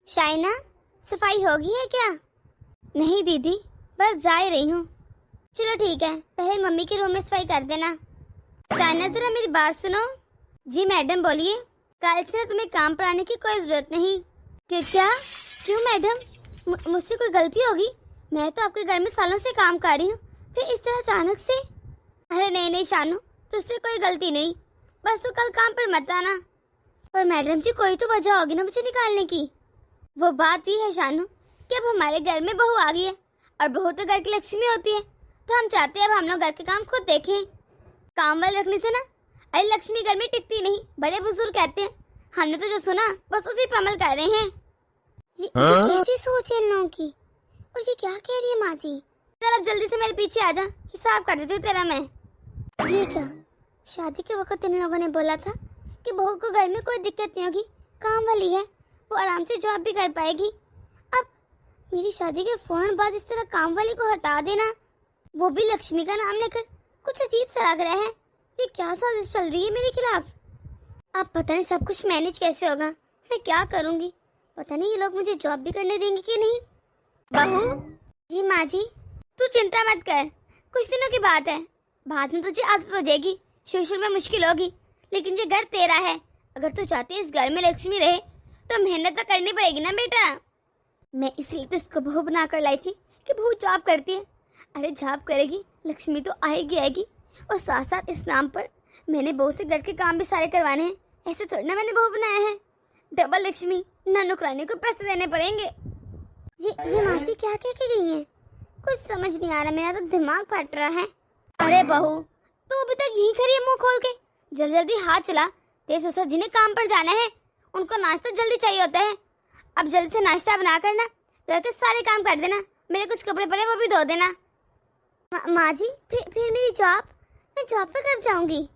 शाइना, सफाई होगी है क्या? नहीं दीदी, बस जा ही रही हूँ। चलो ठीक है, पहले मम्मी के रूम में सफाई कर देना। शाइना जरा मेरी बात सुनो। जी मैडम बोलिए। कल से तुम्हें काम पर आने की कोई जरूरत नहीं। क्या? क्यों मैडम? मुझसे कोई गलती होगी? मैं तो आपके घर में सालों से काम कर रही हूँ, फिर इस तरह अचानक से? अरे नहीं नहीं शानू, तुझसे कोई गलती नहीं, बस तू कल काम पर मत आना। पर मैडम जी कोई तो वजह होगी ना मुझे निकालने की। वो बात ये है शानू कि अब हमारे घर में बहू आ गई है और बहू तो घर की लक्ष्मी होती है, तो हम चाहते हैं अब हम लोग घर के काम खुद देखें। काम वाले रखने से ना, अरे लक्ष्मी घर में टिकती नहीं, बड़े बुजुर्ग कहते हैं। हमने तो जो सुना बस उसी पर अमल कर रहे हैं। ये कैसी सोच है इन लोगों की? और ये क्या कह रही है माँ जी? चल अब जल्दी से मेरे पीछे आ जा, हिसाब कर देती हूँ तेरा मैं। ये क्या? शादी के वक्त इन लोगों ने बोला था कि बहू को घर में कोई दिक्कत नहीं होगी, काम वाली है, वो आराम से जॉब भी कर पाएगी। अब मेरी शादी के फौरन बाद इस तरह काम वाली को हटा देना, वो भी लक्ष्मी का नाम लेकर, कुछ अजीब सा लग रहा है। ये क्या साजिश चल रही है मेरे खिलाफ? अब पता नहीं सब कुछ मैनेज कैसे होगा, मैं क्या करूँगी? पता नहीं ये लोग मुझे जॉब भी करने देंगे कि नहीं। बहू जी, माँ जी तू चिंता मत कर, कुछ दिनों की बात है, बाद में तुझे आदत हो जाएगी। शुरू में मुश्किल होगी, लेकिन ये घर तेरा है। अगर तू चाहती है इस घर में लक्ष्मी रहे तो मेहनत तो करनी पड़ेगी ना बेटा। मैं इसलिए तो इसको बहू बना कर लाई थी कि बहू जॉब करती है। अरे जॉब करेगी लक्ष्मी तो आएगी आएगी, और साथ साथ इस नाम पर मैंने बहू से घर के काम भी सारे करवाने हैं। ऐसे थोड़ी ना मैंने बहू बनाया है। डबल लक्ष्मी, ना नौकरानी को पैसे देने पड़ेंगे। ये माँ जी क्या कह के गई है? कुछ समझ नहीं आ रहा, मेरा तो दिमाग फट रहा है। अरे बहू तू अभी तक यहीं खड़ी है मुंह खोल के? जल्दी जल्दी हाथ चला, तेरे ससुर जी ने काम पर जाना है, उनको नाश्ता जल्दी चाहिए होता है। अब जल्दी से नाश्ता बना कर ना घर के सारे काम कर देना, मेरे कुछ कपड़े पड़े वो भी धो देना। माँ जी फिर मेरी जॉब, मैं जॉब पर कब जाऊंगी?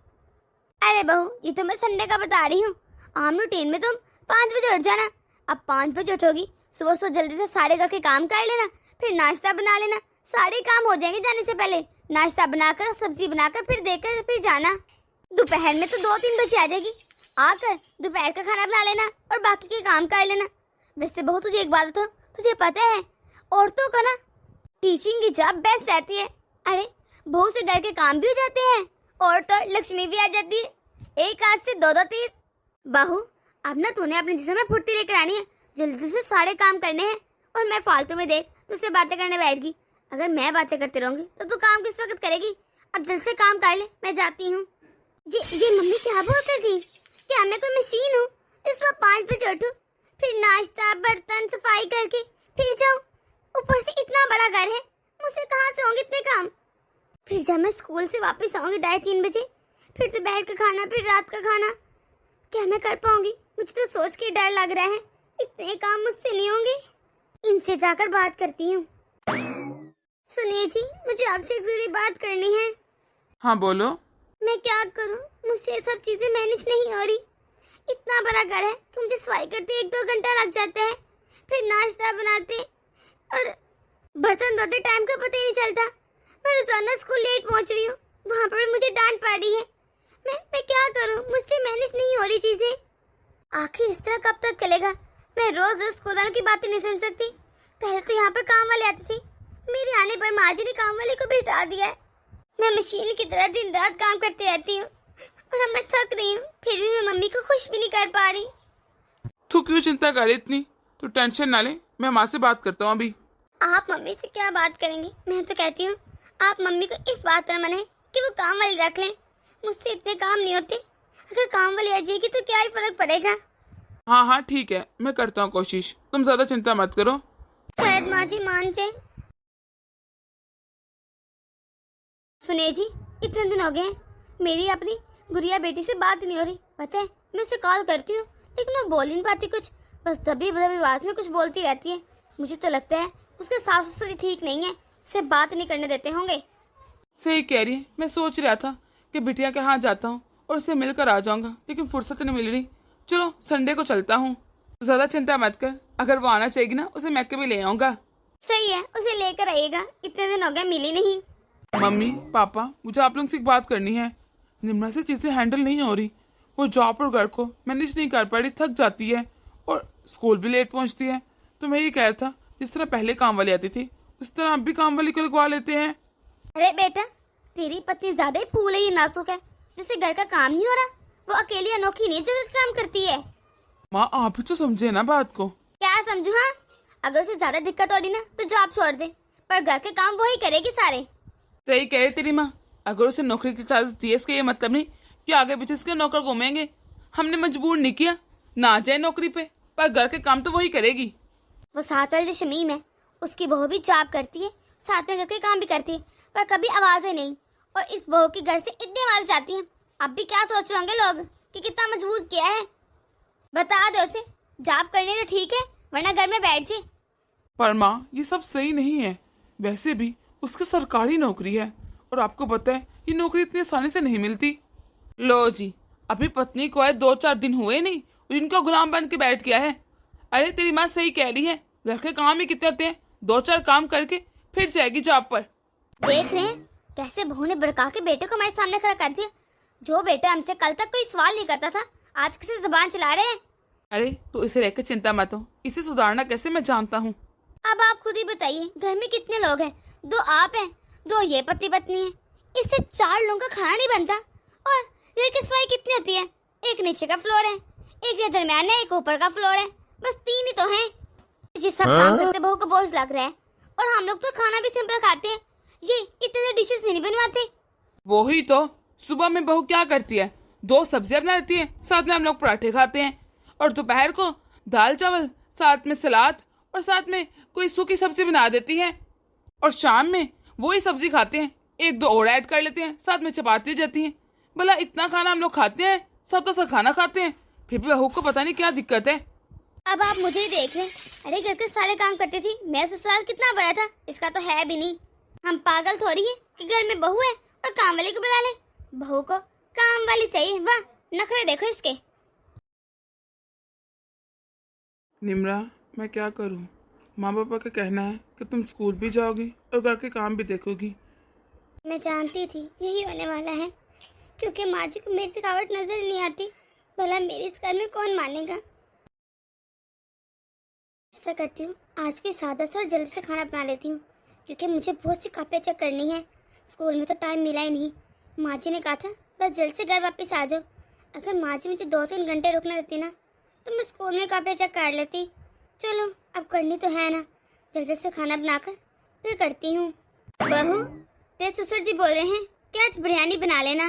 अरे बहू ये तो मैं संडे का बता रही हूँ। आम रूटीन में तुम 5 बजे उठ जाना। अब 5 बजे उठोगी, सुबह सुबह जल्दी से सारे घर के काम कर लेना, फिर नाश्ता बना लेना, सारे काम हो जाएंगे जाने से पहले। नाश्ता बनाकर सब्जी बनाकर फिर देकर फिर जाना। दोपहर में तो 2-3 बजे आ जाएगी, आकर दोपहर का खाना बना लेना और बाकी के काम कर लेना। वैसे बहू तुझे एक बात बताऊं, तुझे पता है औरतों का ना टीचिंग की जॉब बेस्ट रहती है। अरे बहू से घर के काम भी हो जाते हैं और तो लक्ष्मी भी आ जाती है, एक हाथ से 2 तीर। बहू अब ना तूने अपने जिस्म में फुर्ती लेकर आनी है, जल्दी से सारे काम करने हैं। और मैं फालतू में देख तुझसे बातें करने बैठ गई। अगर मैं बातें करती रहूंगी तो तू काम किस वक्त करेगी? अब जल्द से काम कर ले, मैं जाती हूँ। ये मम्मी क्या बोल कर गई? क्या मैं कोई मशीन हूँ इस वक्त 5 बजे उठूं, फिर नाश्ता बर्तन सफाई करके फिर जाऊँ? ऊपर से इतना बड़ा घर है, मुझसे कहाँ से होंगे इतने काम? फिर जब मैं स्कूल से वापस आऊंगी 2:30-3 बजे, फिर दोपहर का खाना, फिर रात का खाना, क्या मैं कर पाऊंगी? मुझे तो सोच के डर लग रहा है, इतने काम मुझसे नहीं होंगे। इनसे जाकर बात करती हूँ। सुनिए जी, मुझे आपसे एक जरूरी बात करनी है। हाँ बोलो। मैं क्या करूं, मुझसे ये सब चीजें मैनेज नहीं हो रही। इतना बड़ा घर है कि मुझे सफाई करते 1-2 घंटा लग जाता है, फिर नाश्ता बनाते और बर्तन धोते टाइम का पता ही नहीं चलता। मैं रोजाना स्कूल लेट पहुंच रही हूँ, वहाँ पर मुझे डांट पड़ रही है। मैं क्या करूँ, मुझसे मैनेज नहीं हो रही चीजें। आखिर इस तरह कब तक चलेगा? मैं रोज रोज स्कूल वालों की बातें नहीं सुन सकती। पहले तो यहाँ पर काम वाले आती थी, मेरे आने पर माँ जी ने काम वाले को भी हटा दिया है। मैं मशीन की तरह दिन रात काम करती रहती हूँ और अब मैं थक रही हूँ, फिर भी मैं मम्मी को खुश भी नहीं कर पा रही। तू क्यों चिंता कर रही इतनी? तू टेंशन ना ले, मैं माँ से बात करता हूँ अभी। आप मम्मी से क्या बात करेंगे? मैं तो कहती हूँ आप मम्मी को इस बात पर मनाएं कि वो काम वाली रख लें। मुझसे इतने काम नहीं होते, अगर काम वाली आ जाएगी तो क्या ही फर्क पड़ेगा। हाँ हाँ ठीक है, मैं करता हूँ कोशिश, तुम ज्यादा चिंता मत करो। शायद माँ जी मान जाए। सुनिए जी, इतने दिन हो गए मेरी अपनी गुड़िया बेटी से बात नहीं हो रही। पता है मैं उसे कॉल करती हूँ लेकिन वो बोल ही नहीं पाती कुछ, बस दबी दबी आवाज में कुछ बोलती रहती है। मुझे तो लगता है उसके सास ससुर ठीक नहीं है, उसे बात नहीं करने देते होंगे। सही कह रही है, मैं सोच रहा था कि बिटिया के हाथ जाता हूँ और उससे मिलकर आ जाऊंगा, लेकिन फुर्सत नहीं मिल रही। चलो संडे को चलता हूँ, ज्यादा चिंता मत कर, अगर वो आना चाहिए ना उसे मैं भी ले आऊंगा। सही है, उसे लेकर आइएगा, इतने दिन हो गए मिली नहीं। मम्मी पापा, मुझे आप लोग से एक बात करनी है। निम्रा से चीजें हैंडल नहीं हो रही, वो जॉब और घर को मैनेज नहीं कर पा रही, थक जाती है और स्कूल भी लेट पहुंचती है। तो मैं ये कह रहा था, जिस तरह पहले काम वाली आती थी उस तरह अब भी काम वाली को लगवा लेते हैं। अरे बेटा, तेरी पत्नी ज्यादा ही फूल है, ये नाजुक है, जिससे घर का काम नहीं हो रहा। वो अकेली अनोखी नहीं जो घर का काम करती है। माँ आप ही तो समझे ना बात को। क्या समझू? हाँ, अगर उसे ज्यादा दिक्कत हो रही ना तो जॉब छोड़ दे, पर घर के काम वही करेगी सारे। सही कह रही तेरी माँ। अगर उसे नौकरी की इजाजत दी है इसका ये मतलब नहीं कि आगे पीछे उसके नौकर घूमेंगे। हमने मजबूर नहीं किया, ना जाए नौकरी पे, पर घर के काम तो वही करेगी। वो साथ वाली जो शमीम है, उसकी बहू भी जॉब करती है, साथ में घर के काम भी करती है, पर कभी आवाजें नहीं। और इस बहू के घर से इतनी आवाज जाती है। अब भी क्या सोच रहे होंगे लोग कि कितना मजबूर किया है। बता दो उसे, जॉब करने तो ठीक है, वरना घर में बैठ जाए। पर माँ ये सब सही नहीं है। वैसे भी उसकी सरकारी नौकरी है और आपको पता है ये नौकरी इतनी आसानी से नहीं मिलती। लो जी, अभी पत्नी को है 2-4 दिन हुए नहीं और इनका गुलाम बन के बैठ गया है। अरे तेरी माँ सही कह रही है, घर के काम ही कितने होते हैं। 2-4 काम करके फिर जाएगी जॉब पर। देख रहे हैं कैसे बहू ने भड़का के बेटे को हमारे सामने खड़ा कर दिया। जो बेटा हमसे कल तक कोई सवाल नहीं करता था, आज किसी जुबान चला रहे हैं। अरे तो इसे लेकर चिंता मत हो, इसे सुधारना कैसे मैं जानता हूँ। अब आप खुद ही बताइए, घर में कितने लोग हैं? 2 आप हैं, 2 ये पति पत्नी है, इससे 4 लोगों का खाना नहीं बनता। और घर की सफाई कितनी होती है? एक नीचे का फ्लोर है, एक ये दरमियान है, एक ऊपर का फ्लोर है, बस 3 ही तो हैं। जिस सब काम करते बहू को बोझ लग रहा है। और हम लोग तो खाना भी सिंपल खाते हैं, ये इतने डिशेस भी नहीं बनवाते। वही तो, सुबह में बहू क्या करती है, 2 सब्जियां बना देती है, साथ में हम लोग पराठे खाते हैं। और दोपहर को दाल चावल, साथ में सलाद और साथ में कोई सूखी सब्जी बना देती है। और शाम में वही सब्जी खाते हैं, 1-2 और ऐड कर लेते हैं, साथ में चपाती जाती हैं। भला इतना खाना हम लोग खाते हैं, सब खाना खाते हैं, फिर भी बहू को पता नहीं क्या दिक्कत है। अब आप मुझे ही देख रहे हैं। अरे घर के सारे काम करती थी, मैं ससुराल कितना बड़ा था इसका तो है भी नहीं। हम पागल थोड़ी है कि घर में बहू है और काम वाली को बुला ले। बहू को काम वाली चाहिए, वाह नखरे देखो इसके। निम्रा मैं क्या करूं? माँ पापा का कहना है कि तुम स्कूल भी जाओगी और घर के काम भी देखोगी। मैं जानती थी यही होने वाला है, क्योंकि माँ जी को मेरी थकावट नजर नहीं आती। भला मेरे इस घर में कौन मानेगा। ऐसा करती हूँ, आज की सादा सा और जल्दी से खाना बना लेती हूँ, क्योंकि मुझे बहुत सी कॉपियाँ चेक करनी है। स्कूल में तो टाइम मिला ही नहीं। माँ जी ने कहा था बस जल्द से घर वापस आ जाओ। अगर माँ जी मुझे 2-3 घंटे रुकना देती ना तो मैं स्कूल में कॉपियाँ चेक कर लेती। चलो अब करनी तो है ना, जल्दी से खाना बनाकर फिर करती हूँ। बहू, तेरे ससुर जी बोल रहे हैं कि आज बिरयानी बना लेना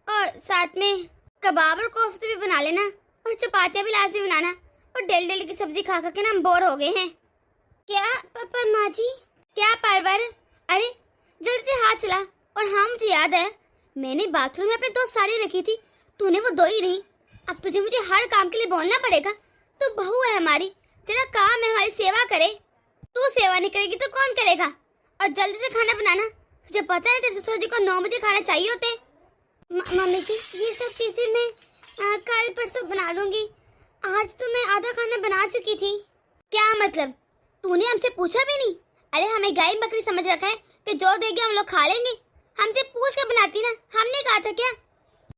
और साथ में कबाब और कोफ्ते भी बना लेना और चपातियाँ भी लाजमी बनाना। और डेली की सब्जी खा खा के ना हम बोर हो गए हैं। क्या पापा माँ जी? क्या परवर? अरे जल्दी से हाथ चला। और हाँ मुझे याद है, मैंने बाथरूम में अपने 2 साड़ी रखी थी, तूने वो 2 ही नहीं। अब तुझे मुझे हर काम के लिए बोलना पड़ेगा। तू बहू है हमारी, तेरा काम है हमारी सेवा करे। तू सेवा नहीं करेगी तो कौन करेगा? और जल्दी से खाना बनाना, तुझे पता है तेरे ससुर जी को 9 बजे खाना चाहिए होते हैं। मम्मी जी ये सब चीजें मैं कल परसों बना दूंगी। आज तो मैं आधा खाना बना चुकी थी। क्या मतलब? तूने हमसे पूछा भी नहीं? अरे हमें गाय बकरी समझ रखा है कि जो देगी हम लोग खा लेंगे। हमसे पूछ कर बनाती ना, हमने कहा था क्या?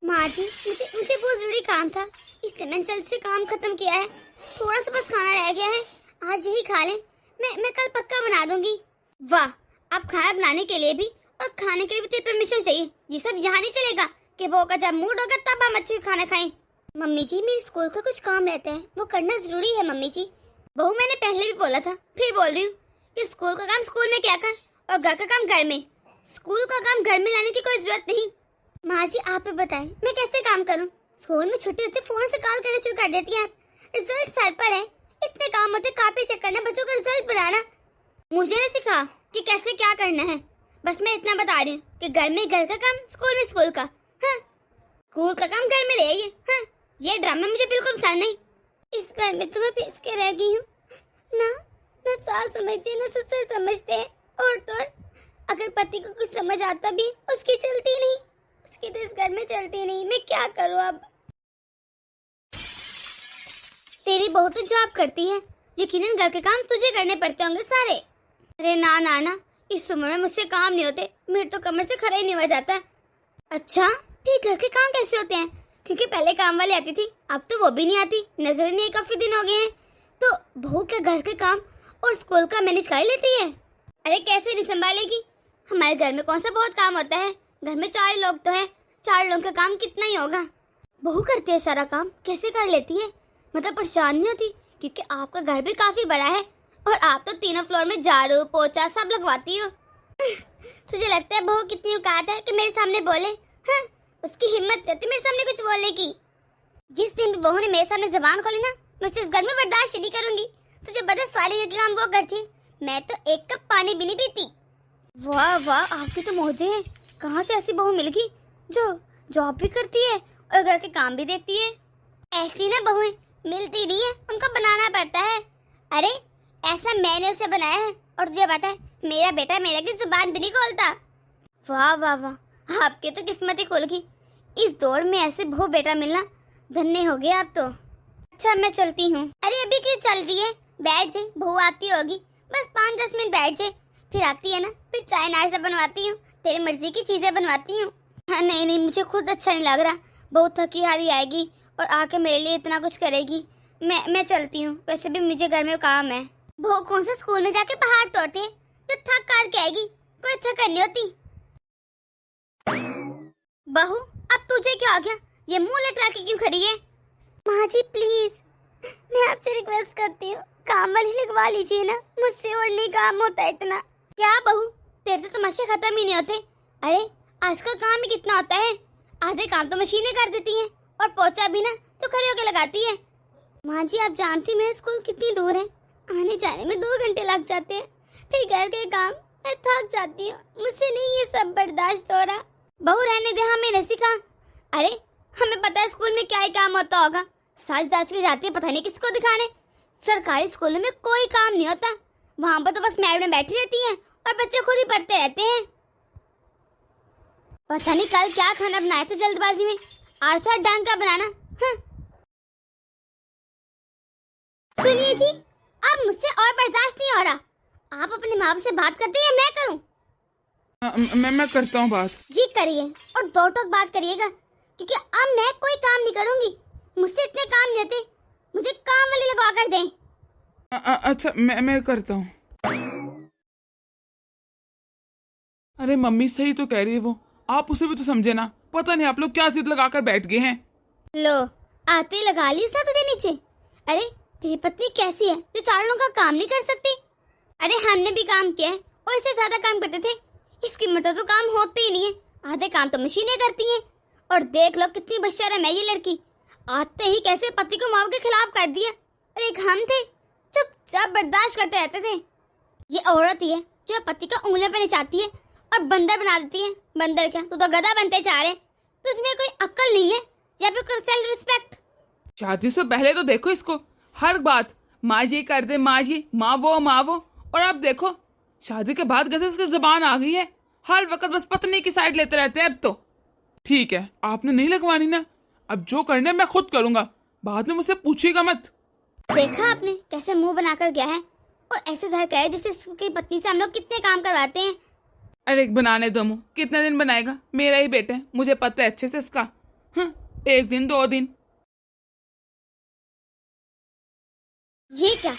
माँ जी मुझे बहुत जरूरी काम था, इसलिए मैंने जल्द से काम खत्म किया है। थोड़ा सा बस खाना रह गया है, आज यही खा लें। मैं कल पक्का बना दूंगी। वाह, आप खाना बनाने के लिए भी और खाने के लिए भी तेरी परमिशन चाहिए। ये सब यहाँ नहीं चलेगा कि बहू का जब मूड होगा तब हम अच्छे खाना खाएं। मम्मी जी मेरे स्कूल का कुछ काम रहता है, वो करना जरूरी है मम्मी जी। बहू मैंने पहले भी बोला था, फिर बोल रही हूँ कि स्कूल का काम स्कूल में क्या कर और घर का काम घर में। स्कूल का काम घर में लाने की कोई जरूरत नहीं। माँ जी आप ही बताएं मैं कैसे काम करूँ? स्कूल में छुट्टी होती फोन से कॉल करना शुरू कर देती है। रिजल्ट सर पर है, इतने काम होते, कॉपी चेक करना, बच्चों का रिजल्ट बनाना। मुझे ने सिखा कि कैसे क्या करना है, बस मैं इतना बता रही हूँ कि घर में घर का काम, स्कूल में स्कूल का। हाँ, स्कूल का काम घर में ले आइए। हाँ, ये ड्रामा मुझे बिल्कुल पसंद नहीं। इस घर में तो मैं पिस के रह गई हूँ ना सास समझती ना ससुर समझते हैं। और तो अगर पति को कुछ समझ आता भी उसकी चलती नहीं, उसकी तो इस घर में चलती नहीं। मैं क्या करूँ अब? तेरी बहू तो जॉब करती है, यकीनन घर के काम तुझे करने पड़ते होंगे सारे। अरे ना ना ना, इस उम्र में मुझसे काम नहीं होते, मेरे तो कमर से खड़ा ही नहीं हुआ जाता। अच्छा फिर घर के काम कैसे होते हैं? क्योंकि पहले काम वाली आती थी, अब तो वो भी नहीं आती, नजर नहीं आई, काफी दिन हो गए हैं। तो बहू के घर के काम और स्कूल का मैनेज कर लेती है। अरे कैसे नहीं संभालेगी? हमारे घर में कौन सा बहुत काम होता है, घर में 4 लोग तो हैं, 4 लोगों का काम कितना ही होगा। बहू करती है सारा काम, कैसे कर लेती है? मतलब परेशान नहीं होती? क्योंकि आपका घर भी काफी बड़ा है और आप तो 3 फ्लोर में झाड़ू पोछा सब लगवाती हो। तुझे लगता है बहू कितनी औकात है कि मेरे सामने बोले? हाँ, उसकी हिम्मत रहती मेरे सामने कुछ बोलने की। जिस दिन भी बहू ने मेरे सामने जबान खोली ना, मैं उसे इस घर में बर्दाश्त नहीं करूंगी। तुझे पता सारे काम वो करती है, मैं तो 1 कप पानी भी नहीं पीती। वाह वाह, आपकी तो मौजे हैं। कहाँ से ऐसी बहू मिल गई जो जॉब भी करती है और घर के काम भी देखती है? ऐसी ना बहुएं मिलती नहीं है, उनको बनाना पड़ता है। अरे ऐसा मैंने उसे बनाया है और तुझे पता है मेरा बेटा मेरा की जुबान भी नहीं खोलता। वाह वाह वाह, आपकी तो किस्मत ही खुल गई। इस दौर में ऐसे बहू बेटा मिलना धन्य हो गया आप तो। अच्छा मैं चलती हूँ। अरे अभी क्यों चल रही है? बैठ जाए, बहू आती होगी, बस 5-10 मिनट बैठ जाए, फिर आती है ना, फिर चाय नाश्ता बनवाती हूँ, तेरी मर्जी की चीजें बनवाती हूँ। हाँ नहीं नहीं, मुझे खुद अच्छा नहीं लग रहा। बहुत थकी हारी आएगी और आके मेरे लिए इतना कुछ करेगी। मैं चलती हूँ, वैसे भी मुझे घर में काम है। बहू कौन सा स्कूल में जाके पहाड़ तोड़ते हैं तो थक कर के आएगी, कोई थक नहीं होती। बहू अब तुझे क्या हो गया? ये मुंह लटका के क्यों खड़ी है? माँ जी प्लीज, मैं आपसे रिक्वेस्ट करती हूँ, काम वाली लगवा लीजिए ना, मुझसे और नहीं काम होता इतना। क्या बहू, तेरे तो तमाशे खत्म ही नहीं होते। अरे आजकल काम ही कितना होता है, आधे काम तो मशीनें कर देती हैं और पोछा भी ना तो खड़े होके लगाती है। माँ जी आप जानती मेरा स्कूल कितनी दूर है, आने जाने में 2 घंटे लग जाते हैं, फिर घर के काम, मैं थक जाती हूँ, मुझसे नहीं ये सब बर्दाश्त हो रहा। बहू रहने दे, हमें नहीं सिखा। अरे हमें पता है स्कूल में क्या ही काम होता होगा, साज दाज के जाती है पता नहीं किसको दिखाने। सरकारी स्कूलों में कोई काम नहीं होता, वहाँ पर तो बस मैडम बैठी रहती हैं और बच्चे खुद ही पढ़ते रहते हैं। पता नहीं कल क्या खाना बनाया था जल्दबाजी में, आज शायद डांग का बनाना। हाँ। सुनिए जी, अब मुझसे और बर्दाश्त नहीं हो रहा, आप अपने माँ बाप से बात करते हैं या मैं करूं? मैं करता हूँ बात। जी करिए और 2 टोक बात करिएगा, क्योंकि अब मैं कोई काम नहीं करूंगी, मुझसे इतने काम नहीं होते, मुझे काम वाली लगवा कर दें। अच्छा मैं करता हूँ। अरे मम्मी सही तो कह रही है वो, आप उसे भी तो समझे ना। पता नहीं आप लोग क्या जिद लगाकर बैठ गए हैं। लो आते ही लगा ली सा तुझे नीचे। अरे तेरी पत्नी कैसी है जो 4 लोगों का काम नहीं कर सकती? अरे हमने भी काम किया है और इससे ज्यादा काम करते थे, इसकी मतलब तो काम होते ही नहीं है, आधे काम तो मशीनें करती हैं। और देख लो कितनी बशर्म है ये लड़की, आते ही कैसे पति को माँ के खिलाफ कर दिया। और एक हम थे चुपचाप बर्दाश्त करते रहते थे। ये औरत ही है जो पति का उंगलियों पे नचाती है और बंदर बना देती है। बंदर क्या, तू तो गधा बनते जा रहे। तुझमें कोई अक्ल नहीं है या फिर कोई सेल्फ रिस्पेक्ट? शादी से पहले तो देखो इसको, हर बात माँ ये कर दे, माँ ये, माँ वो, और अब देखो शादी के बाद कैसे इसकी जुबान आ गई है, हर वक्त बस पत्नी की साइड लेते रहते हैं। अब तो ठीक है, आपने नहीं लगवानी ना, अब जो करने मैं खुद करूंगा, बाद में मुझसे पूछिएगा मत। देखा आपने कैसे मुंह बनाकर गया है और ऐसे जहर कहे जैसे उसकी पत्नी से हम लोग कितने काम करवाते हैं। अरे बनाने दो मुँह, कितने दिन बनाएगा, मेरा ही बेटा है, मुझे पता है अच्छे से इसका। 1 दिन 2 दिन। ये क्या,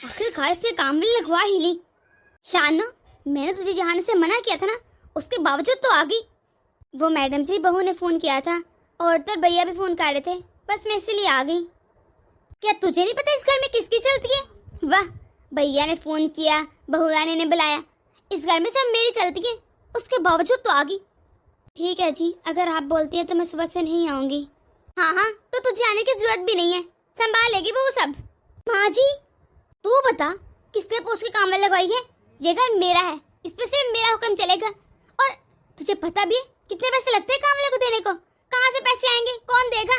आखिरकार इससे काम भी लगवा ही नहीं। शानो, मैंने तुझे जाने से मना किया था ना, उसके बावजूद तो आ गई। वो मैडम जी बहू ने फोन किया था और तो भैया भी फोन कर रहे थे, बस मैं इसीलिए आ गई। क्या तुझे नहीं पता इस घर में किसकी चलती है? वाह, भैया ने फोन किया, बहू रानी ने बुलाया, इस घर में सब मेरी चलती है, उसके बावजूद तो आ गई। ठीक है जी, अगर आप बोलती है तो मैं सुबह से नहीं आऊंगी। हाँ तो तुझे आने की जरूरत भी नहीं है, संभालेगी वो सब। माँ जी तू बता, किसने पूछ के काम में लगवाई है? ये घर मेरा है, इस पे सिर्फ मेरा हुक्म चलेगा। और तुझे पता भी है कितने पैसे लगते हैं काम वाले को देने को? कहाँ से पैसे आएंगे, कौन देगा?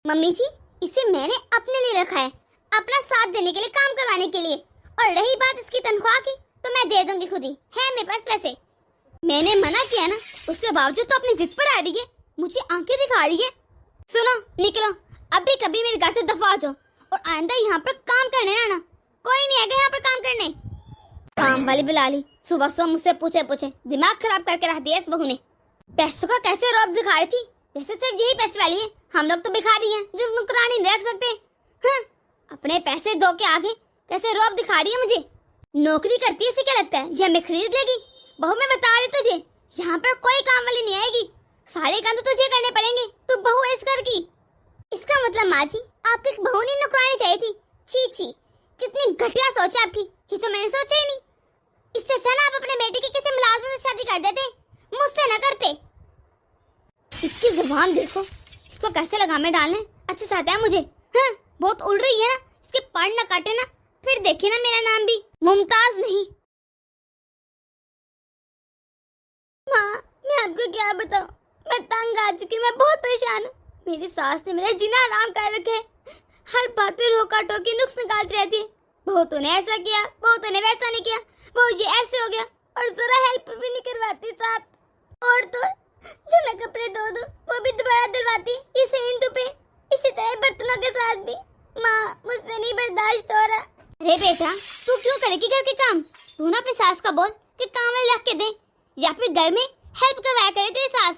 मम्मी जी, इसे मैंने अपने लिए रखा है, अपना साथ देने के लिए, काम करवाने के लिए। और रही बात इसकी तनख्वाह की, तो मैं दे दूंगी, खुद ही है मेरे पास पैसे। मैंने मना किया ना, उसके बावजूद तो अपनी जिद पर आ रही है, मुझे आंखें दिखा रही है। सुनो, निकलो, अभी कभी मेरे घर से दफा हो जाओ और आइंदा यहाँ पर काम करने आना। कोई नहीं आएगा यहाँ पर काम करने। काम वाली बुला ली, सुबह सुबह मुझसे पूछे दिमाग खराब करके रख दिया इस बहू ने। पैसों का कैसे रौब दिखा रही थी, जैसे सिर्फ यही पैसे वाली है, हम लोग तो भिखारी हैं जो नुकरानी नहीं रख सकते। हाँ, अपने पैसे दो के आगे कैसे रौब दिखा रही है मुझे। नौकरी करती है, इसे क्या लगता है ये हमें खरीद लेगी? बहू मैं बता रही तुझे, यहाँ पर कोई काम वाली नहीं आएगी, सारे काम तो तुझे करने पड़ेंगे, तू बहू है इस घर की। इसका मतलब माँ जी आपकी एक बहू नहीं नौकरानी चाहिए थी? छी छी, कितनी घटिया सोच है आपकी, ये तो मैंने सोचा ही नहीं। इससे अच्छा ना आप अपने बेटे की किसी मुलाजिम से शादी कर देते, मुझसे न करते। इसकी जुबान देखो, इसको कैसे लगामे डालने अच्छे से आता है मुझे। हाँ, बहुत उड़ रही है ना, इसके पर न काटे ना, फिर देखे ना मेरा नाम भी मुमताज नहीं। माँ मैं आपको क्या बताऊं, मैं तंग आ चुकी हूँ, मैं बहुत परेशान हूँ। मेरी सास ने मेरा जीना हराम कर रखे है, हर बात पे रोका टोकी नुक्स निकालती रहती है। बहू तूने ऐसा किया, बहू तूने वैसा नहीं किया, बहू ये ऐसे हो गया, और जरा हेल्प भी नहीं करवाती साथ। और तो जो मैं कपड़े धो दूं वो भी दोबारा दिलवाती इसे हिंदू पे, इसी तरह बर्तनों के साथ भी। माँ मुझसे नहीं बर्दाश्त हो रहा। अरे बेटा तू क्यों करेगी घर के काम? तू ना अपनी सास का बोल कि काम में रख के दे, या फिर घर में हेल्प करवाया करे तेरी सास।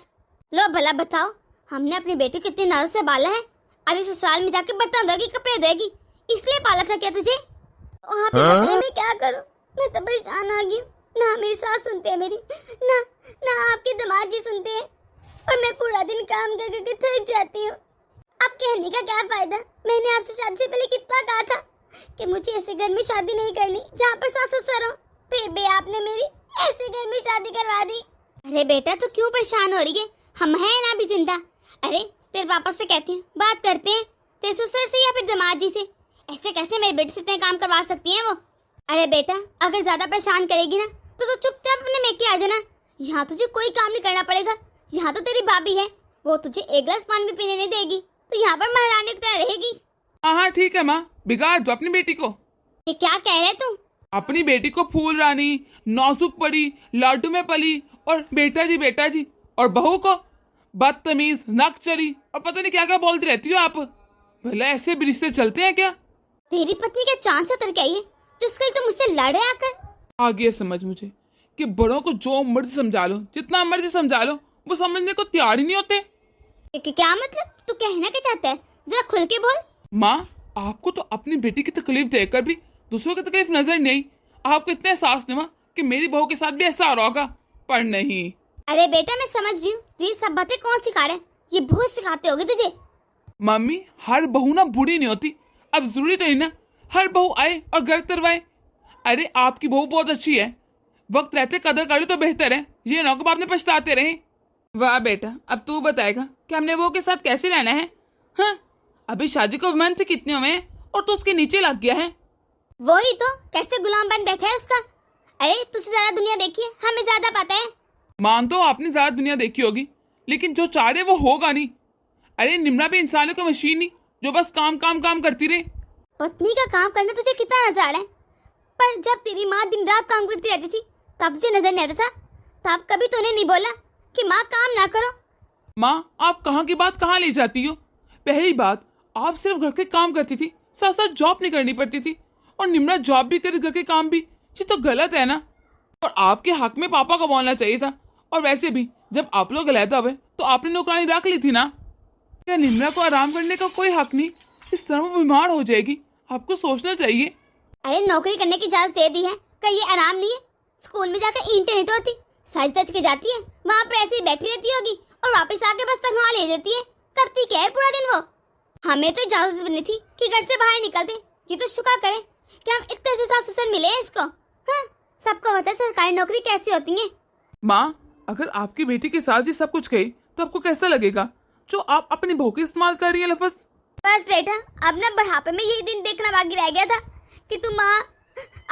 लो भला बताओ, हमने अपनी बेटी को कितनी नाज से पाला है, अभी ससुराल में जाके बर्तन धोगी कपड़े धोएगी, इसलिए पाला था क्या तुझे? वहाँ पे मैं क्या करूँ, मैं तो परेशान आ गई। ना मेरी सास सुनते हैं मेरी, ना ना आपके दामाद जी सुनते हैं, और मैं पूरा दिन काम कर करके थक जाती हूँ। अब कहने का क्या फायदा, मैंने आपसे शादी से पहले कितना कहा था कि मुझे ऐसे घर में शादी नहीं करनी जहाँ पर सास ससुर हो, फिर भी आपने मेरी ऐसे घर में शादी करवा दी। अरे बेटा तू क्यों परेशान हो रही है, हम हैं ना अभी जिंदा। अरे तेरे पापा से कहती हूँ, बात करते हैं तेरे ससुर से या फिर दामाद जी से, ऐसे कैसे मेरे बेटे से इतने काम करवा सकती हैं वो। अरे बेटा अगर ज्यादा परेशान करेगी ना तो चुपचाप अपने मेके आ जाना, यहाँ तुझे कोई काम नहीं करना पड़ेगा। यहाँ तो तेरी भाभी है, वो तुझे एक गिलास पानी भी पीने नहीं देगी, तो यहाँ पर महारानी की तरह रहेगी। हाँ ठीक है माँ, बिगाड़ दो अपनी बेटी को। ये क्या कह रहे तू? अपनी बेटी को फूल रानी, नाजुक पड़ी, लाडू में पली, और बेटा जी, और बहू को बदतमीज, नकचरी, और पता नहीं क्या क्या बोलती रहती हो आप। भला ऐसे भी रिश्ते चलते हैं क्या? तेरी पत्नी क्या चांद से उतर के आई है जिसके लिए तुम मुझसे लड़े आकर? आ गया समझ मुझे कि बड़ों को जो मर्जी समझा लो, जितना मर्जी समझा लो, वो समझने को तैयार ही नहीं होते। क्या मतलब, तू कहना क्या चाहता है, जरा खुल के बोल। माँ आपको तो अपनी बेटी की तकलीफ देखकर भी दूसरों की तकलीफ नजर नहीं आई। आपको इतना एहसास नहीं हुआ कि मेरी बहू के साथ भी ऐसा हो रहा होगा, पर नहीं। अरे बेटा मैं समझ रही हूँ, ये सब बातें कौन सिखा रहे हैं, ये बहुत सिखाते होगे तुझे। मम्मी हर बहू ना बुरी नहीं होती, अब जरूरी तो नहीं ना हर बहू आए और घर तरवाए। अरे आपकी बहू बहुत अच्छी है, वक्त रहते कदर कर लो तो बेहतर है, ये ना कि बाद में पछताते रहे। वाह बेटा अब तू बताएगा कि हमने बहू के साथ कैसे रहना है। हाँ अभी शादी को मंथ कितने हुए हैं और तू उसके नीचे लग गया है। वही तो, कैसे गुलाम बन बैठा है उसका। अरे तुझसे ज्यादा दुनिया देखी है, हमें ज्यादा पता है। मान तो आपने ज्यादा दुनिया देखी होगी, लेकिन जो चाह रहे वो होगा नहीं। अरे निम्रा भी इंसानों की मशीन नहीं जो बस काम काम काम करती रहे। पत्नी का काम करना तुझे कितना नजर आ रहा है, पर जब तेरी माँ दिन रात काम करती रहती थी तब तुझे नजर नहीं आता था, तब कभी तूने नहीं बोला कि माँ काम ना करो। माँ आप कहाँ की बात कहाँ ले जाती हो? पहली बात आप सिर्फ घर के काम करती थी, साथ साथ जॉब नहीं करनी पड़ती थी, और निम्रा जॉब भी करे घर के काम भी, ये तो गलत है ना। और आपके हक में पापा को बोलना चाहिए था। और वैसे भी जब आप लोग अलहदा हुए तो आपने नौकरानी रख ली थी ना। क्या निम्रा को आराम करने का कोई हक नहीं? इस तरह वो बीमार हो जाएगी, आपको सोचना चाहिए। अरे नौकरी करने की इजाजत दे दी है, क्या ये आराम नहीं है? स्कूल में जाकर ईंटें नहीं तोड़ती, सज तज के जाती है, वहाँ पर ऐसे ही बैठी रहती होगी और वापस आके बस तनख्वाह ले लेती है। करती क्या है पूरा दिन वो? हमें तो इजाजत नहीं थी कि घर से बाहर निकलते। ये तो शुक्र करें कि हम इतने से सास ससुर मिले हैं इसको। हाँ सबको पता है सरकारी नौकरी कैसी होती है। माँ अगर आपकी बेटी के साथ ही सब कुछ कहे तो आपको कैसा लगेगा जो आप अपनी बहू के इस्तेमाल कर रही है लफ्ज? बस बेटा अब ना बढ़ापे में यही दिन देखना बाकी रह गया था कि तू माँ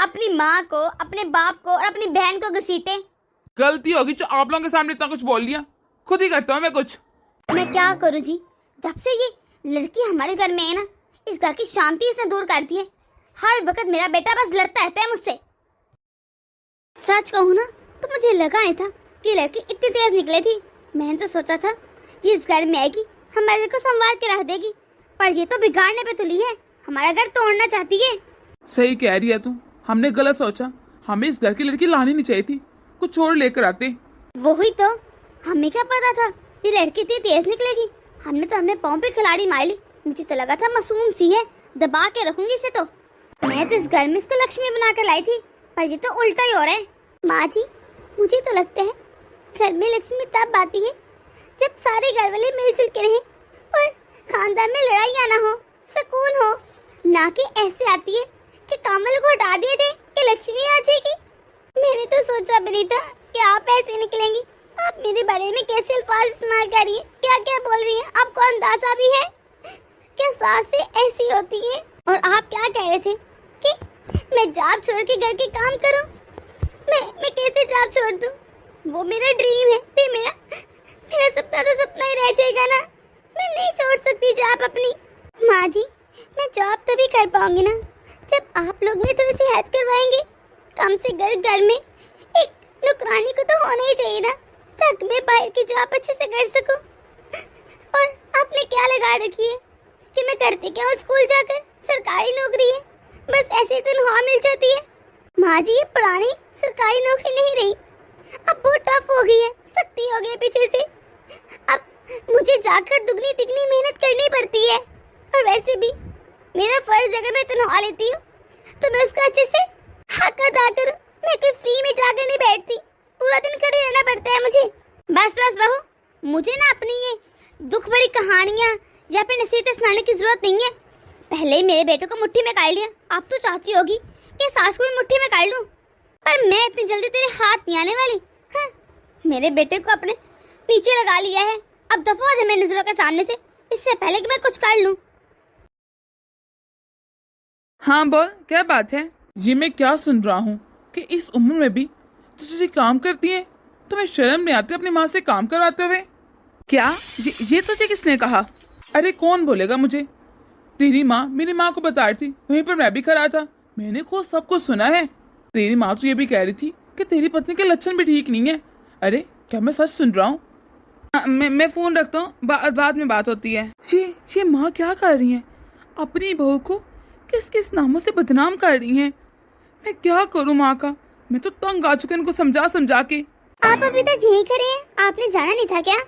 अपनी माँ को, अपने बाप को और अपनी बहन को घसीटे। गलती होगी जो आप लोगों के सामने इतना कुछ बोल लिया, खुद ही करता हूँ मैं कुछ। मैं क्या करूँ जी, जब से ये लड़की हमारे घर में है ना, इस घर की शांति इसने दूर करती है। हर वक्त मेरा बेटा बस लड़ता रहता है मुझसे। सच कहूँ ना तो मुझे लगा नहीं था कि लड़की इतनी तेज निकली थी। मैंने तो सोचा था ये इस घर में आएगी, हमारे को संवार के रख देगी, पर ये तो बिगाड़ने पे तुली है, हमारा घर तोड़ना चाहती है। सही कह रही है तू, हमने गलत सोचा, हमें इस घर की लड़की लानी नहीं चाहिए थी, कुछ और लेकर आते। वही तो, हमें क्या पता था ये लड़की इतनी तेज निकलेगी। हमने तो अपने पाँव पे खिलाड़ी मार ली, मुझे तो लगा था मासूम सी है, दबा के रखूंगी इसे तो। मैं तो इस घर में इसको लक्ष्मी बना कर लाई थी, पर ये तो उल्टा ही हो रहा है। माँ जी, मुझे तो लगता है घर में लक्ष्मी तब आती है जब सारे घर वाले मिलजुल के रहें और खानदान में लड़ाइयाँ ना हो, सुकून हो, ना कि ऐसे आती है कि कामल को हटा दिए थे कि लक्ष्मी आ जाएगी। मैंने तो सोचा भी नहीं था कि आप ऐसे निकलेंगी। आप मेरे बारे में कैसे अल्फाज इस्तेमाल कर रही हैं, क्या क्या बोल रही हैं, आपको अंदाजा भी है क्या सासें ऐसी होती हैं? और आप क्या कह रहे थे कि मैं जॉब छोड़ के घर के काम करूं? मैं कैसे जॉब छोड़ दूं? वो मेरा ड्रीम है, फिर मेरा सपना तो सपना ही रह जाएगा ना। मैं नहीं छोड़ सकती जॉब अपनी। माँ जी, मैं जॉब तभी कर पाऊंगी ना जब आप लोग ने थोड़ी सी हेल्प करवाएंगे। कम से घर में एक नौकरानी को तो होना ही चाहिए ना, ताकि मैं बाहर की जॉब अच्छे से कर सकूं। और आपने क्या लगा रखी है कि मैं करती क्या हूँ स्कूल जाकर? सरकारी नौकरी है, बस ऐसे तनख्वाह मिल जाती है। माँ जी, ये पुरानी सरकारी नौकरी नहीं रही, अब बहुत टफ हो गई है, सख्ती हो गई पीछे से। अब मुझे जाकर दुगनी तिगनी मेहनत करनी पड़ती है। और वैसे भी मेरा फर्ज, अगर मैं तनख्वाह लेती हूँ तो मैं उसका अच्छे से हक अदा करूँ। मैं कोई फ्री में जाकर नहीं बैठती, पूरा दिन खड़े रहना पड़ता है मुझे। बस बहू, मुझे ना अपनी ये दुख भरी कहानियाँ या फिर नसीहतें सुनाने की जरूरत नहीं है। पहले ही मेरे बेटे को मुट्ठी में काट लिया, आप तो चाहती होगी कि सास को भी मुट्ठी में काट लूं, पर मैं इतनी जल्दी तेरे हाथ नहीं आने वाली। हाँ, मेरे बेटे को अपने पीछे लगा लिया है, अब दफा हो जा मेरी नजरों के सामने से, इससे पहले कि मैं कुछ कर लूं। हाँ बोल, क्या बात है? ये मैं क्या सुन रहा हूँ कि इस उम्र में भी तुझे काम करती है? तुम्हें शर्म नहीं आती अपनी माँ से काम करवाते हुए? क्या ये तुझे किसने कहा? अरे कौन बोलेगा मुझे? तेरी माँ मेरी माँ को बता रही थी, वहीं पर मैं भी खड़ा था, मैंने खुद सब कुछ सुना है। तेरी माँ तो ये भी कह रही थी कि तेरी पत्नी के लक्षण भी ठीक नहीं है। अरे क्या मैं सच सुन रहा हूँ? मैं फोन रखता हूँ, बाद में बात होती है। ये माँ क्या कर रही है? अपनी बहू को किस किस नामों से बदनाम कर रही हैं। मैं क्या करूँ माँ का? मैं तो तंग आ चुका इनको समझा के। आप अभी तक यहीं खड़े हैं, आपने जाना नहीं था क्या?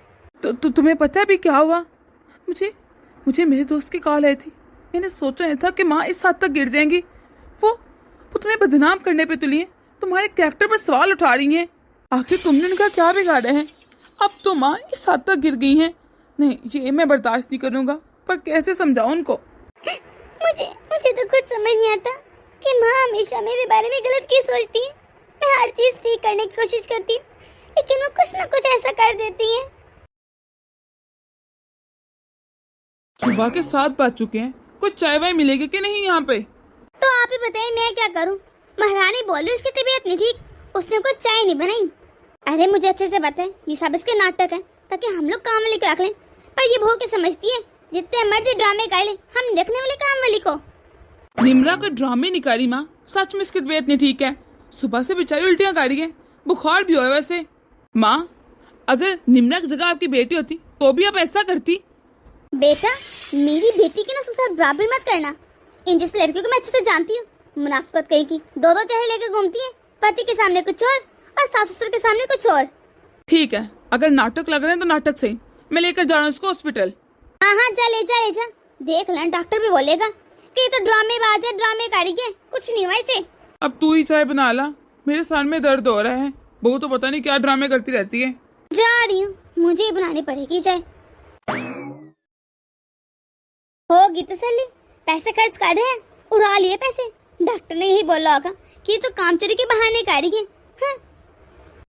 तो तुम्हें पता है अभी क्या हुआ? मुझे मेरे दोस्त की कॉल आई थी। मैंने सोचा नहीं था कि माँ इस हद तक गिर जाएंगी। वो तुम्हें बदनाम करने पे तुली है, तुम्हारे कैरेक्टर पर सवाल उठा रही हैं। आखिर तुमने उनका क्या बिगाड़ा है? अब तो माँ इस हद तक गिर गई हैं। नहीं, ये मैं बर्दाश्त नहीं करूँगा, पर कैसे समझाऊं उनको? मुझे तो कुछ समझ नहीं आता कि माँ हमेशा मेरे बारे में गलत क्यों सोचती है। मैं हर चीज ठीक करने की कोशिश करती हूँ, लेकिन वो कुछ न कुछ ऐसा कर देती है। सुबह के 7 बज चुके हैं, कुछ चाय वाय मिलेगी कि नहीं यहाँ पे? तो आप ही बताइए, मैं क्या करूँ? महारानी बोल रही उसकी तबीयत नहीं ठीक, उसने कुछ चाय नहीं बनाई। अरे मुझे अच्छे से पता है ये सब इसके नाटक है, ताकि हम लोग काम वाली को रख लें। पर ये बहू के समझती है, जितने मर्जी ड्रामे कर ले, हम देखने वाले काम वाली को। निम्रा को ड्रामे नहीं करी माँ, सच में इसकी तबीयत नहीं ठीक है। सुबह से बेचारी उल्टियाँ कर रही है, बुखार भी हुआ है वैसे। माँ, अगर निम्रा की जगह आपकी बेटी होती तो भी आप ऐसा करती? बेटा, मेरी बेटी की ना उसके साथ बराबरी मत करना। इन जैसी लड़कियों को मैं अच्छे से जानती हूँ, मुनाफिकत कहीं की, दो चेहरे लेकर घूमती है, पति के सामने कुछ और सास ससुर के सामने कुछ और। ठीक है, अगर नाटक लग रहे हैं तो नाटक सही, मैं लेकर जा रहा हूँ उसको हॉस्पिटल। हाँ, जा ले जा। देख लें, डॉक्टर भी बोलेगा कि ये तो ड्रामेबाज है, ड्रामे करेगी, कुछ नहीं हुआ इसे। अब तू ही चाय बना ला, मेरे सर में दर्द हो रहा है। बहू तो पता नहीं क्या ड्रामे करती रहती है। जा रही हूँ, मुझे ही बनानी पड़ेगी चाय। होगी तसल्ली, पैसे खर्च कर रहे हैं, उड़ा लिए पैसे। डॉक्टर ने यही बोला होगा कि तो काम चोरी के बहाने करेगी। हाँ?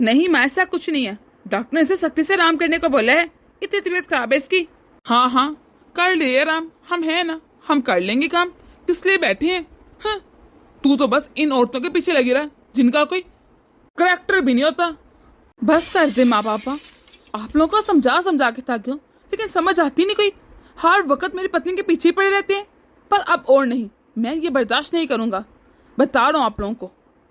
नहीं माँ, ऐसा कुछ नहीं है, डॉक्टर ने इसे सख्ती से आराम करने को बोला है, इतनी तबीयत खराब है इसकी। हाँ, कर ले आराम, हम है ना, हम कर लेंगे काम, किस लिए बैठे हैं? हाँ, तू तो बस इन औरतों के पीछे लगी रहा जिनका कोई करैक्टर भी नहीं होता। बस कर दे माँ पापा, आप लोगों को समझा के थक गया, लेकिन समझ आती नहीं कोई। हर वक्त मेरी पत्नी के पीछे ही पड़े रहते हैं, पर अब और नहीं, मैं ये बर्दाश्त नहीं करूंगा, बता रहा हूँ आप लोगों को।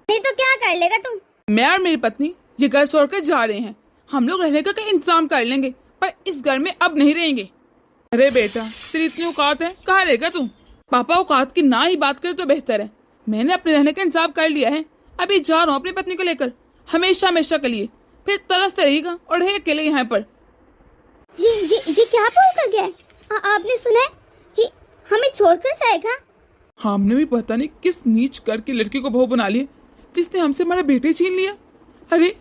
नहीं तो क्या कर लेगा तुम? मैं और मेरी पत्नी ये घर छोड़कर जा रहे हैं, हम लोग रहने का इंतजाम कर लेंगे, पर इस घर में अब नहीं रहेंगे। अरे बेटा, तेरी इतनी औकात है, कहाँ रहेगा तू? पापा औकात की ना ही बात करे तो बेहतर है। मैंने अपने रहने का इंतजाम कर लिया है, अभी जा रहा हूँ अपनी पत्नी को लेकर, हमेशा के लिए, फिर तरसते रहेगा और रहे अकेले यहाँ पर। जी क्या बोल कर गया? आपने सुना है? जी हमें छोड़कर जाएगा? हमने भी पता नहीं किस नीच करके लड़की को बहू बना लिया जिसने हमसे हमारे बेटे छीन लिया। अरे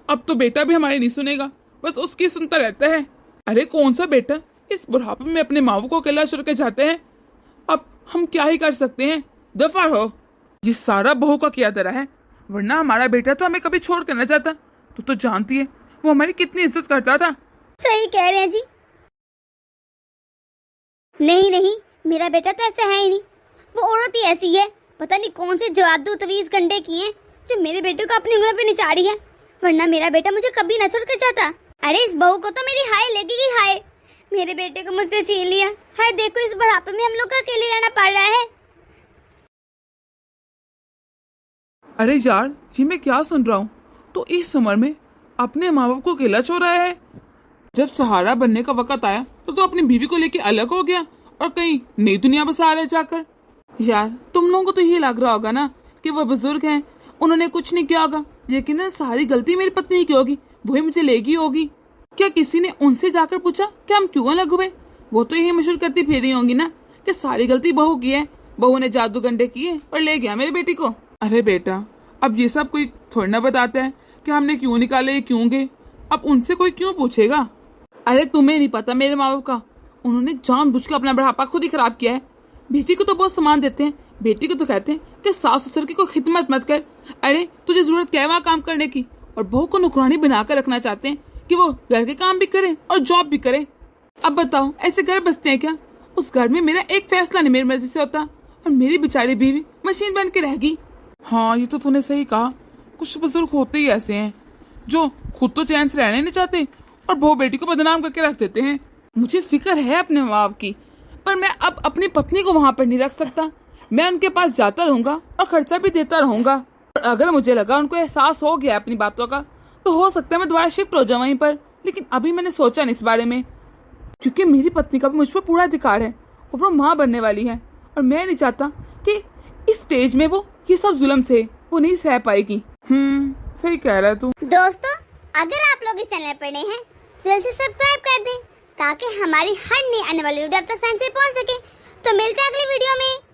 अब तो बेटा भी हमारे नहीं सुनेगा, बस उसकी सुनता रहता है। अरे कौन सा बेटा इस बुढ़ापे में अपने माँ को अकेला छोड़ के जाते हैं। अब हम क्या ही कर सकते हैं, दफा हो। ये सारा बहू का किया धरा है, वरना हमारा बेटा तो हमें कभी छोड़ कर न जाता। तो जानती है वो हमारी कितनी इज्जत करता था। सही कह रहे हैं जी। नहीं नहीं, मेरा बेटा तो ऐसा है ही नहीं, वो औरत ही ऐसी है। पता नहीं कौन से जादू तवीज गंडे किए हैं जो मेरे बेटे को अपनी उंगलियों पे नचा रही है, वरना मेरा बेटा मुझे कभी न छोड़ कर जाता। अरे इस बहू को तो मेरी हाय लगेगी हाय, मेरे बेटे को मुझसे छीन लिया। हाय देखो इस बुढ़ापे में हम लोग को अकेले रहना पड़ रहा है। अरे यार ये मैं क्या सुन रहा हूँ, तो इस उम्र में अपने माँ बाप को अकेला छोड़ आया है। जब सहारा बनने का वक्त आया तो अपनी बीवी को लेके अलग हो गया और कहीं नई दुनिया बसा रहे जाकर। यार तुम लोगों को तो ये लग रहा होगा ना कि वो बुजुर्ग हैं, उन्होंने कुछ नहीं किया होगा, लेकिन ना सारी गलती मेरी पत्नी की होगी, वही मुझे लेगी होगी। क्या किसी ने उनसे जाकर पूछा कि हम क्यों अलग हुए? वो तो यही मशहूर करती फिर रही होंगी ना कि सारी गलती बहू की है, बहू ने जादू गंडे किए और ले गया मेरी बेटी को। अरे बेटा अब ये सब कोई थोड़ी ना बताता है कि हमने क्यों निकाले क्यों गए, अब उनसे कोई क्यों पूछेगा। अरे तुम्हें नहीं पता मेरे माँ बाप का, उन्होंने जानबूझ के अपना बुढ़ापा खुद ही खराब किया है। बेटी को तो बहुत सम्मान देते हैं, बेटी को तो कहते हैं कि सास ससुर की कोई खिदमत मत कर। अरे तुझे जरूरत क्या है वहाँ काम करने की, और बहू को नौकरानी बनाकर रखना चाहते हैं कि वो घर के काम भी करे और जॉब भी करे। अब बताओ ऐसे घर बसते हैं क्या? उस घर में मेरा एक फैसला नहीं मेरी मर्जी से होता और मेरी बेचारी बीवी मशीन बन के रहेगी। हाँ ये तो तूने सही कहा, कुछ बुजुर्ग होते ही ऐसे हैं जो खुद तो चैन से रहने नहीं चाहते और बहू बेटी को बदनाम करके रख देते हैं। मुझे फिक्र है अपने माँ बाप की, पर मैं अब अपनी पत्नी को वहाँ पर नहीं रख सकता। मैं उनके पास जाता रहूंगा और खर्चा भी देता रहूंगा, और अगर मुझे लगा उनको एहसास हो गया अपनी बातों का तो हो सकता है मैं दोबारा शिफ्ट हो जाऊँ वहीं पर। लेकिन अभी मैंने सोचा नहीं इस बारे में, क्योंकि मेरी पत्नी का भी मुझ पर पूरा अधिकार है और वो माँ बनने वाली है, और मैं नहीं चाहता कि इस स्टेज में वो ये सब जुल्म से वो नहीं सह पाएगी। सही कह रहा है तू। दोस्तों अगर आप लोग इस चैनल पर नए हैं जल्द से सब्सक्राइब कर दें ताकि हमारी हर नई आने वाली वीडियो आप तक पहुंच सके। तो मिलते हैं अगली वीडियो में।